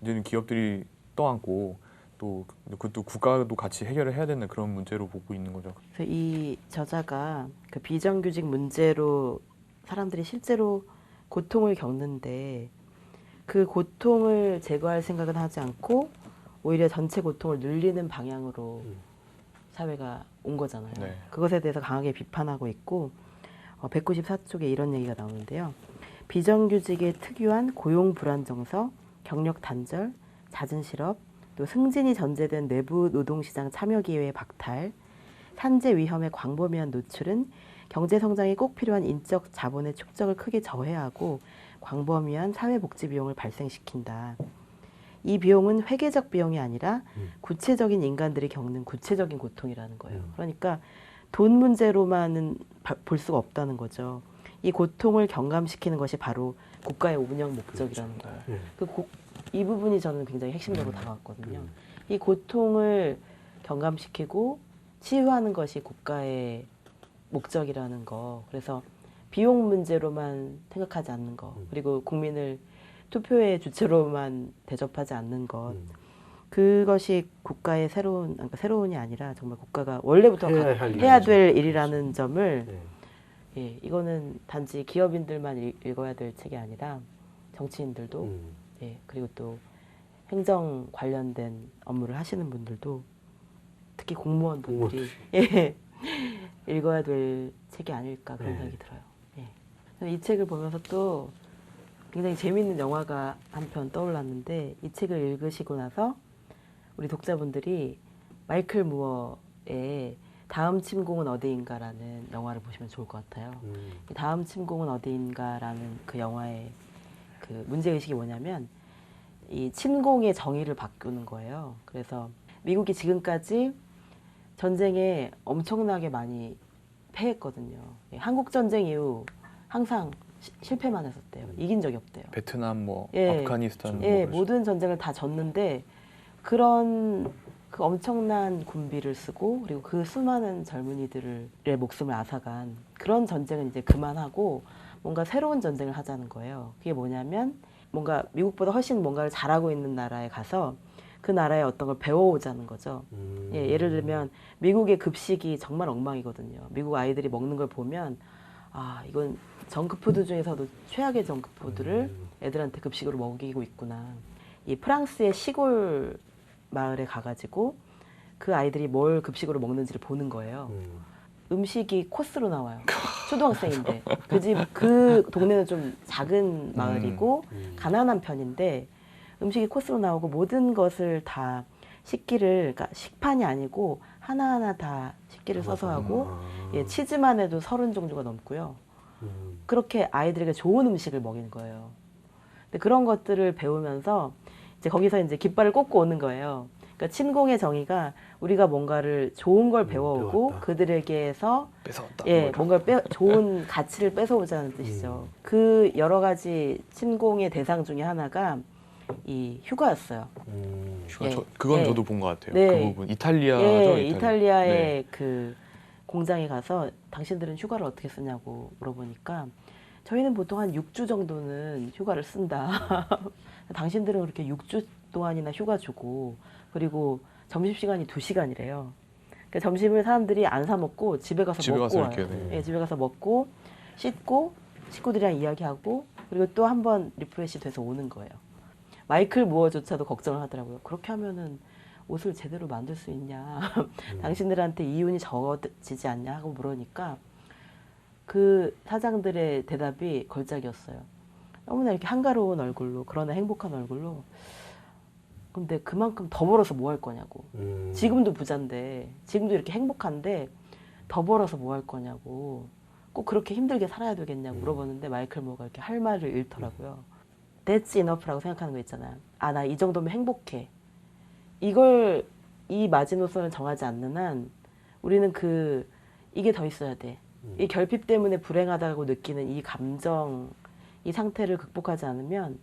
S2: 이제는 기업들이 떠안고 또 그것도 국가도 같이 해결을 해야 되는 그런 문제로 보고 있는 거죠.
S3: 그래서 이 저자가 그 비정규직 문제로 사람들이 실제로 고통을 겪는데 그 고통을 제거할 생각은 하지 않고 오히려 전체 고통을 늘리는 방향으로 사회가 온 거잖아요.
S2: 네.
S3: 그것에 대해서 강하게 비판하고 있고 194쪽에 이런 얘기가 나오는데요. 비정규직의 특유한 고용 불안 정서, 경력 단절, 잦은 실업, 또 승진이 전제된 내부 노동시장 참여 기회의 박탈, 산재 위험의 광범위한 노출은 경제 성장에 꼭 필요한 인적 자본의 축적을 크게 저해하고 광범위한 사회복지 비용을 발생시킨다. 이 비용은 회계적 비용이 아니라 구체적인 인간들이 겪는 구체적인 고통이라는 거예요. 그러니까 돈 문제로만은 볼 수가 없다는 거죠. 이 고통을 경감시키는 것이 바로 국가의 운영 목적이라는 거예요.
S1: 네.
S3: 이 부분이 저는 굉장히 핵심적으로 다가왔거든요. 이 고통을 경감시키고 치유하는 것이 국가의 목적이라는 거. 그래서 비용 문제로만 생각하지 않는 거. 그리고 국민을 투표의 주체로만 대접하지 않는 것. 그것이 국가의 새로운이 아니라 정말 국가가 원래부터 해야 될 일이라는 점을
S1: 네.
S3: 예, 이거는 단지 기업인들만 읽어야 될 책이 아니라 정치인들도 예, 그리고 또 행정 관련된 업무를 하시는 분들도 특히 공무원분들이 예, 읽어야 될 책이 아닐까 그런 생각이 들어요. 예. 이 책을 보면서 또 굉장히 재미있는 영화가 한 편 떠올랐는데 이 책을 읽으시고 나서 우리 독자분들이 마이클 무어의 다음 침공은 어디인가라는 영화를 보시면 좋을 것 같아요. 이 다음 침공은 어디인가라는 그 영화의 그 문제의식이 뭐냐면 이 침공의 정의를 바꾸는 거예요. 그래서 미국이 지금까지 전쟁에 엄청나게 많이 패했거든요. 한국전쟁 이후 항상 실패만 했었대요. 이긴 적이 없대요.
S2: 베트남, 뭐
S3: 예.
S2: 아프가니스탄,
S3: 예,
S2: 뭐
S3: 모든 전쟁을 다 졌는데 그런 그 엄청난 군비를 쓰고 그리고 그 수많은 젊은이들의 목숨을 앗아간 그런 전쟁은 이제 그만하고 뭔가 새로운 전쟁을 하자는 거예요. 그게 뭐냐면 뭔가 미국보다 훨씬 뭔가를 잘하고 있는 나라에 가서 그 나라의 어떤 걸 배워오자는 거죠. 예, 예를 들면 미국의 급식이 정말 엉망이거든요. 미국 아이들이 먹는 걸 보면 아, 이건 정크푸드 중에서도 최악의 정크푸드를 애들한테 급식으로 먹이고 있구나. 이 프랑스의 시골 마을에 가가지고 그 아이들이 뭘 급식으로 먹는지를 보는 거예요. 음식이 코스로 나와요. 초등학생인데 그 동네는 좀 작은 마을이고 가난한 편인데 음식이 코스로 나오고 모든 것을 다 식기를, 그러니까 식판이 아니고 하나하나 다 식기를 써서 하고 예, 치즈만 해도 30종류가 넘고요. 그렇게 아이들에게 좋은 음식을 먹이는 거예요. 근데 그런 것들을 배우면서 이제 거기서 이제 깃발을 꽂고 오는 거예요. 그러니까 친공의 정의가 우리가 뭔가를 좋은 걸 배워오고
S1: 배웠다.
S3: 그들에게서
S2: 뺏어왔다.
S3: 예, 뭔가 좋은 가치를 뺏어오자는 뜻이죠. 그 여러 가지 친공의 대상 중에 하나가 이 휴가였어요. 예.
S2: 그건
S3: 예.
S2: 저도 본 것 같아요.
S3: 네.
S2: 그 부분 이탈리아죠.
S3: 예,
S2: 이탈리아.
S3: 이탈리아의
S2: 네.
S3: 그 공장에 가서 당신들은 휴가를 어떻게 쓰냐고 물어보니까 저희는 보통 한 6주 정도는 휴가를 쓴다. 당신들은 그렇게 6주 동안이나 휴가 주고 그리고 점심시간이 2시간이래요. 그러니까 점심을 사람들이 안 사 먹고 집에 가서 먹고 와요.
S2: 이렇게, 네.
S3: 예, 집에 가서 먹고 씻고 식구들이랑 이야기하고 그리고 또 한 번 리프레시 돼서 오는 거예요. 마이클 무어조차도 걱정을 하더라고요. 그렇게 하면은 옷을 제대로 만들 수 있냐. 당신들한테 이윤이 적어지지 않냐 하고 물으니까 그 사장들의 대답이 걸작이었어요. 너무나 이렇게 한가로운 얼굴로 그러나 행복한 얼굴로 근데 그만큼 더 벌어서 뭐 할 거냐고. 지금도 부자인데 지금도 이렇게 행복한데 더 벌어서 뭐 할 거냐고. 꼭 그렇게 힘들게 살아야 되겠냐고 물어보는데 마이클 무어가 이렇게 할 말을 잃더라고요. That's enough라고 생각하는 거 있잖아요. 아, 나 이 정도면 행복해. 이걸 이 마지노선을 정하지 않는 한 우리는 이게 더 있어야 돼. 이 결핍 때문에 불행하다고 느끼는 이 감정, 이 상태를 극복하지 않으면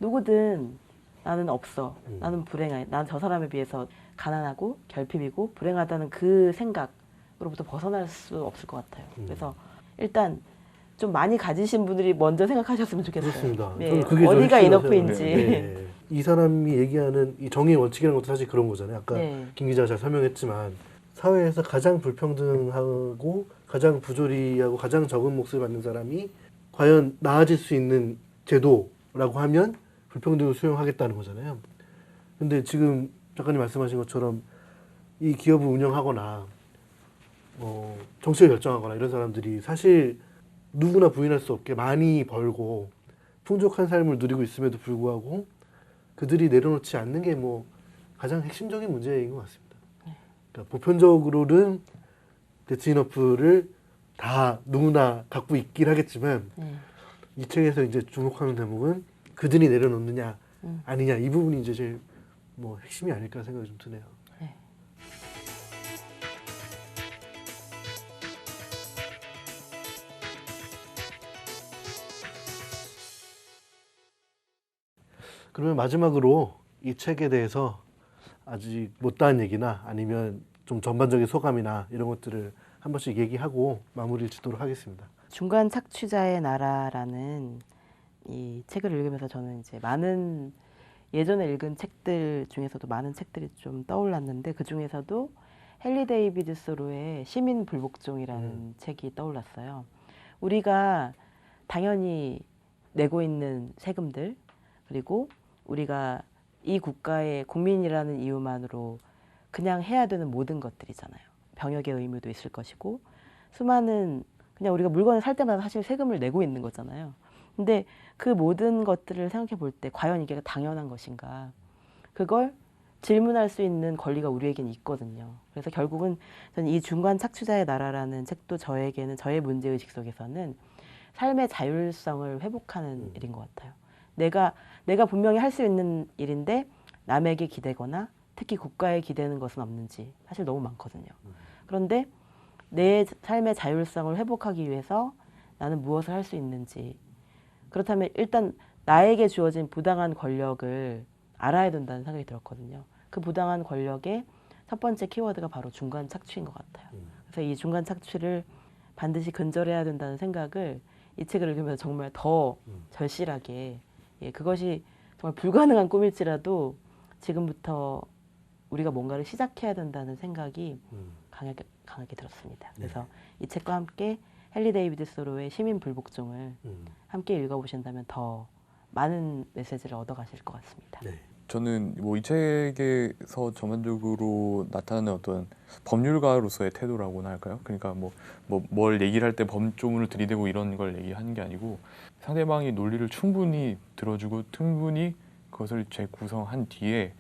S3: 누구든 나는 없어. 나는 불행해. 난 저 사람에 비해서 가난하고 결핍이고 불행하다는 그 생각으로부터 벗어날 수 없을 것 같아요. 그래서 일단 좀 많이 가지신 분들이 먼저 생각하셨으면 좋겠어요.
S1: 그렇습니다.
S3: 네.
S1: 저는 그게
S3: 어디가
S1: 제일
S3: 이너프인지.
S1: 네. 이 사람이 얘기하는 이 정의 원칙이라는 것도 사실 그런 거잖아요. 아까
S3: 네.
S1: 김 기자가 잘 설명했지만 사회에서 가장 불평등하고 가장 부조리하고 가장 적은 몫을 받는 사람이 과연 나아질 수 있는 제도라고 하면 불평등을 수용하겠다는 거잖아요. 근데 지금 작가님 말씀하신 것처럼 이 기업을 운영하거나 정책을 결정하거나 이런 사람들이 사실 누구나 부인할 수 없게 많이 벌고 풍족한 삶을 누리고 있음에도 불구하고 그들이 내려놓지 않는 게 뭐 가장 핵심적인 문제인 것 같습니다. 그러니까 보편적으로는 데츠인어프를 다 누구나 갖고 있긴 하겠지만 이 책에서 이제 주목하는 대목은 그들이 내려놓느냐 아니냐 이 부분이 이제 제일 뭐 핵심이 아닐까 생각이 좀 드네요.
S3: 네.
S1: 그러면 마지막으로 이 책에 대해서 아직 못다한 얘기나 아니면 좀 전반적인 소감이나 이런 것들을 한 번씩 얘기하고 마무리를 짓도록 하겠습니다.
S3: 중간 착취자의 나라라는 이 책을 읽으면서 저는 이제 많은 예전에 읽은 책들 중에서도 많은 책들이 좀 떠올랐는데 그 중에서도 헨리 데이비드 소로의 시민 불복종이라는 책이 떠올랐어요. 우리가 당연히 내고 있는 세금들 그리고 우리가 이 국가의 국민이라는 이유만으로 그냥 해야 되는 모든 것들이잖아요. 병역의 의무도 있을 것이고 수많은 그냥 우리가 물건을 살 때마다 사실 세금을 내고 있는 거잖아요. 근데 그 모든 것들을 생각해 볼 때 과연 이게 당연한 것인가? 그걸 질문할 수 있는 권리가 우리에게는 있거든요. 그래서 결국은 저는 이 중간 착취자의 나라라는 책도 저에게는 저의 문제의식 속에서는 삶의 자율성을 회복하는 일인 것 같아요. 내가 분명히 할 수 있는 일인데 남에게 기대거나 특히 국가에 기대는 것은 없는지 사실 너무 많거든요. 그런데 내 삶의 자율성을 회복하기 위해서 나는 무엇을 할 수 있는지 그렇다면 일단 나에게 주어진 부당한 권력을 알아야 된다는 생각이 들었거든요. 그 부당한 권력의 첫 번째 키워드가 바로 중간 착취인 것 같아요. 그래서 이 중간 착취를 반드시 근절해야 된다는 생각을 이 책을 읽으면서 정말 더 절실하게 그것이 정말 불가능한 꿈일지라도 지금부터 우리가 뭔가를 시작해야 된다는 생각이
S1: 음.
S3: 강하게 들었습니다.
S1: 네.
S3: 그래서 이 책과 함께 헨리 데이비드 소로의 시민 불복종을
S1: 음.
S3: 함께 읽어보신다면 더 많은 메시지를 얻어가실 것 같습니다.
S1: 네.
S2: 저는 뭐 이 책에서 전반적으로 나타나는 어떤 법률가로서의 태도라고나 할까요? 그러니까 뭘 얘기를 할 때 법조문을 들이대고 이런 걸 얘기하는 게 아니고 상대방의 논리를 충분히 들어주고 충분히 그것을 재구성한 뒤에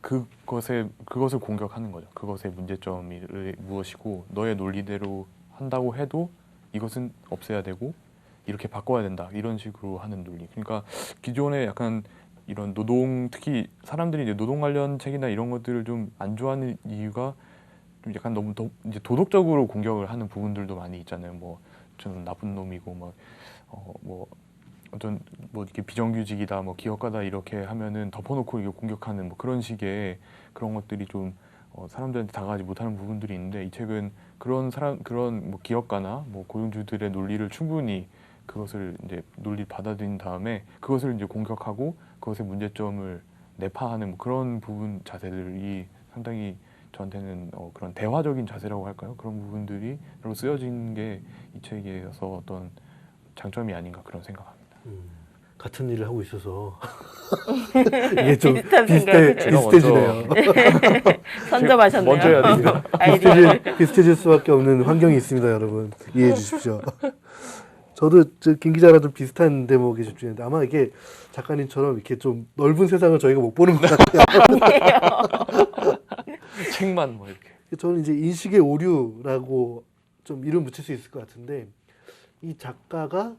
S2: 그것을 공격하는 거죠. 그것의 문제점이 무엇이고 너의 논리대로 한다고 해도 이것은 없애야 되고 이렇게 바꿔야 된다. 이런 식으로 하는 논리. 그러니까 기존에 약간 이런 특히 사람들이 이제 노동 관련 책이나 이런 것들을 좀 안 좋아하는 이유가 좀 약간 너무 이제 도덕적으로 공격을 하는 부분들도 많이 있잖아요. 뭐 저는 나쁜 놈이고 어떤 이렇게 비정규직이다, 기업가다 이렇게 하면은 덮어놓고 이게 공격하는 그런 식의 그런 것들이 좀 사람들한테 다가가지 못하는 부분들이 있는데 이 책은 그런 기업가나 고용주들의 논리를 충분히 그것을 이제 논리 받아들인 다음에 그것을 이제 공격하고 그것의 문제점을 내파하는 그런 부분 자세들이 상당히 저한테는 그런 대화적인 자세라고 할까요? 그런 부분들이 쓰여진 게 이 책에서 어떤 장점이 아닌가 그런 생각합니다.
S1: 같은 일을 하고 있어서 이게 좀
S3: 비슷한 생각, 그쵸?
S1: 비슷해지네요.
S3: 선점하셨네요.
S2: 먼저 해야 됩니다.
S1: 비슷해질 수밖에 없는 환경이 있습니다, 여러분. 이해해 주십시오. 저도 김 기자랑 좀 비슷한 대목에 집중했는데 아마 이게 작가님처럼 이렇게 좀 넓은 세상을 저희가 못 보는 것 같아요.
S2: 책만 이렇게.
S1: 저는 이제 인식의 오류라고 좀 이름 붙일 수 있을 것 같은데 이 작가가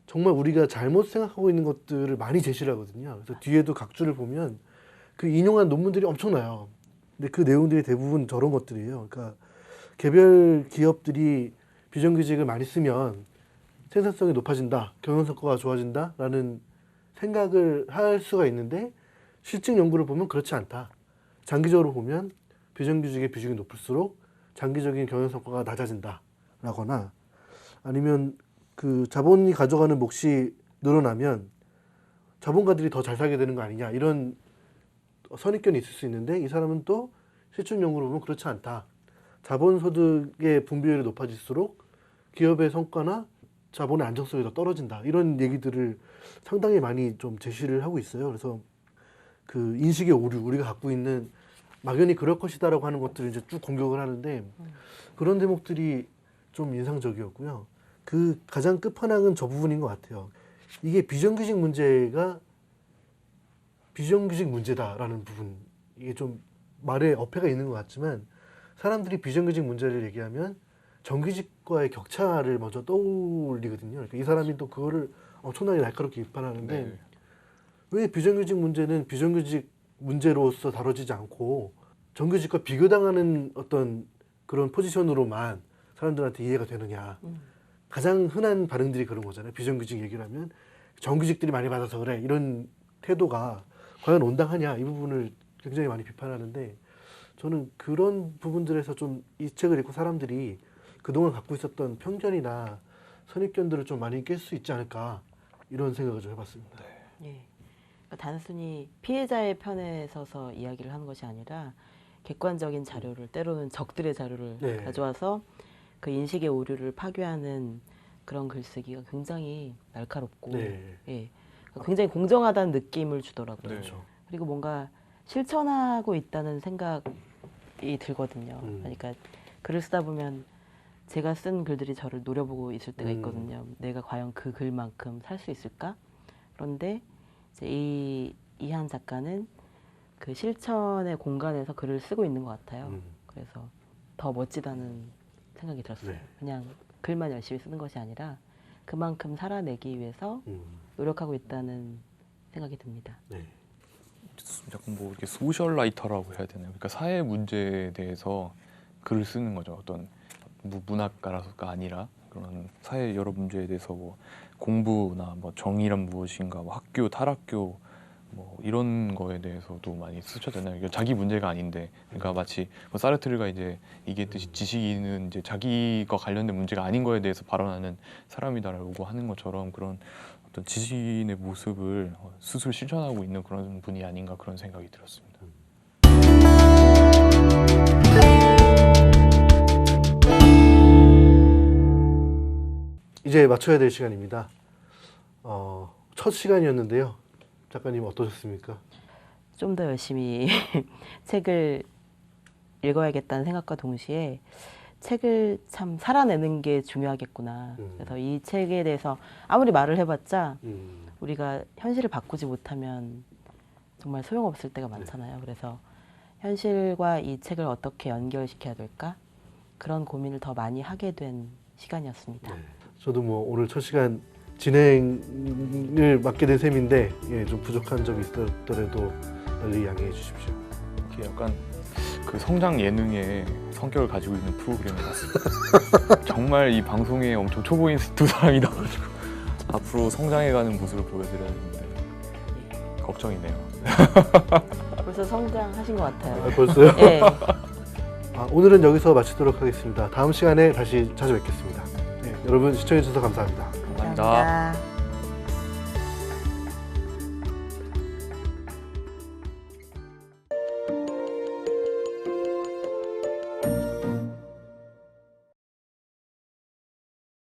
S1: 정말 우리가 잘못 생각하고 있는 것들을 많이 제시를 하거든요. 그래서 뒤에도 각주를 보면 그 인용한 논문들이 엄청나요. 근데 그 내용들이 대부분 저런 것들이에요. 그러니까 개별 기업들이 비정규직을 많이 쓰면 생산성이 높아진다, 경영 성과가 좋아진다라는 생각을 할 수가 있는데 실증 연구를 보면 그렇지 않다. 장기적으로 보면 비정규직의 비중이 높을수록 장기적인 경영 성과가 낮아진다라거나 아니면 그 자본이 가져가는 몫이 늘어나면 자본가들이 더 잘 살게 되는 거 아니냐 이런 선입견이 있을 수 있는데 이 사람은 또 실증 연구를 보면 그렇지 않다. 자본소득의 분배율이 높아질수록 기업의 성과나 자본의 안정성이 더 떨어진다. 이런 얘기들을 상당히 많이 좀 제시를 하고 있어요. 그래서 그 인식의 오류, 우리가 갖고 있는 막연히 그럴 것이다라고 하는 것들을 이제 쭉 공격을 하는데 그런 대목들이 좀 인상적이었고요. 그 가장 끝판왕은 저 부분인 것 같아요. 이게 비정규직 문제다라는 부분. 이게 좀 말에 어폐가 있는 것 같지만 사람들이 비정규직 문제를 얘기하면 정규직과의 격차를 먼저 떠올리거든요. 그러니까 이 사람이 또 그거를 엄청나게 날카롭게 비판하는데
S2: 네.
S1: 왜 비정규직 문제는 비정규직 문제로서 다뤄지지 않고 정규직과 비교당하는 어떤 그런 포지션으로만 사람들한테 이해가 되느냐. 가장 흔한 반응들이 그런 거잖아요. 비정규직 얘기를 하면 정규직들이 많이 받아서 그래. 이런 태도가 과연 온당하냐. 이 부분을 굉장히 많이 비판하는데 저는 그런 부분들에서 좀 이 책을 읽고 사람들이 그동안 갖고 있었던 편견이나 선입견들을 좀 많이 깰 수 있지 않을까 이런 생각을 좀 해봤습니다.
S3: 예. 그러니까 단순히 피해자의 편에 서서 이야기를 하는 것이 아니라 객관적인 자료를 때로는 적들의 자료를
S1: 네.
S3: 가져와서 그 인식의 오류를 파괴하는 그런 글쓰기가 굉장히 날카롭고
S1: 네.
S3: 예. 그러니까 굉장히 공정하다는 느낌을 주더라고요.
S2: 네.
S3: 그리고 뭔가 실천하고 있다는 생각이 들거든요. 그러니까 글을 쓰다 보면 제가 쓴 글들이 저를 노려보고 있을 때가 있거든요. 내가 과연 그 글만큼 살 수 있을까? 그런데 이제 이한 작가는 그 실천의 공간에서 글을 쓰고 있는 것 같아요. 그래서 더 멋지다는 생각이 들었어요.
S1: 네.
S3: 그냥 글만 열심히 쓰는 것이 아니라 그만큼 살아내기 위해서 노력하고 있다는 생각이 듭니다.
S1: 네.
S2: 약간 이렇게 소셜라이터라고 해야 되나요? 그러니까 사회 문제에 대해서 글을 쓰는 거죠. 어떤 문학가라서가 아니라 그런 사회 여러 문제에 대해서 공부나 정의란 무엇인가, 학교, 탈학교 이런 거에 대해서도 많이 쓰셨잖아요. 이게 자기 문제가 아닌데, 그러니까 마치 사르트르가 이제 얘기했듯이 지식인은 이제 자기가 관련된 문제가 아닌 거에 대해서 발언하는 사람이다라고 하는 것처럼 그런 어떤 지신의 모습을 스스로 실천하고 있는 그런 분이 아닌가 그런 생각이 들었습니다.
S1: 이제 마쳐야 될 시간입니다. 첫 시간이었는데요. 작가님 어떠셨습니까?
S3: 좀 더 열심히 책을 읽어야겠다는 생각과 동시에 책을 참 살아내는 게 중요하겠구나. 그래서 이 책에 대해서 아무리 말을 해봤자 우리가 현실을 바꾸지 못하면 정말 소용없을 때가 많잖아요. 그래서 현실과 이 책을 어떻게 연결시켜야 될까? 그런 고민을 더 많이 하게 된 시간이었습니다.
S1: 네. 저도 뭐 오늘 첫 시간 진행을 맡게 된 셈인데 좀 부족한 점이 있더라도 널리 양해해 주십시오.
S2: 이게 약간 그 성장 예능의 성격을 가지고 있는 프로그램 같습니다. 정말 이 방송에 엄청 초보인 두 사람이 나와가지고 앞으로 성장해가는 모습을 보여드려야 되는데 걱정이네요.
S3: 벌써 성장하신 것 같아요.
S1: 벌써요?
S3: 네.
S1: 오늘은 여기서 마치도록 하겠습니다. 다음 시간에 다시 찾아뵙겠습니다. 여러분 시청해 주셔서 감사합니다.
S2: 감사합니다.
S3: 감사합니다.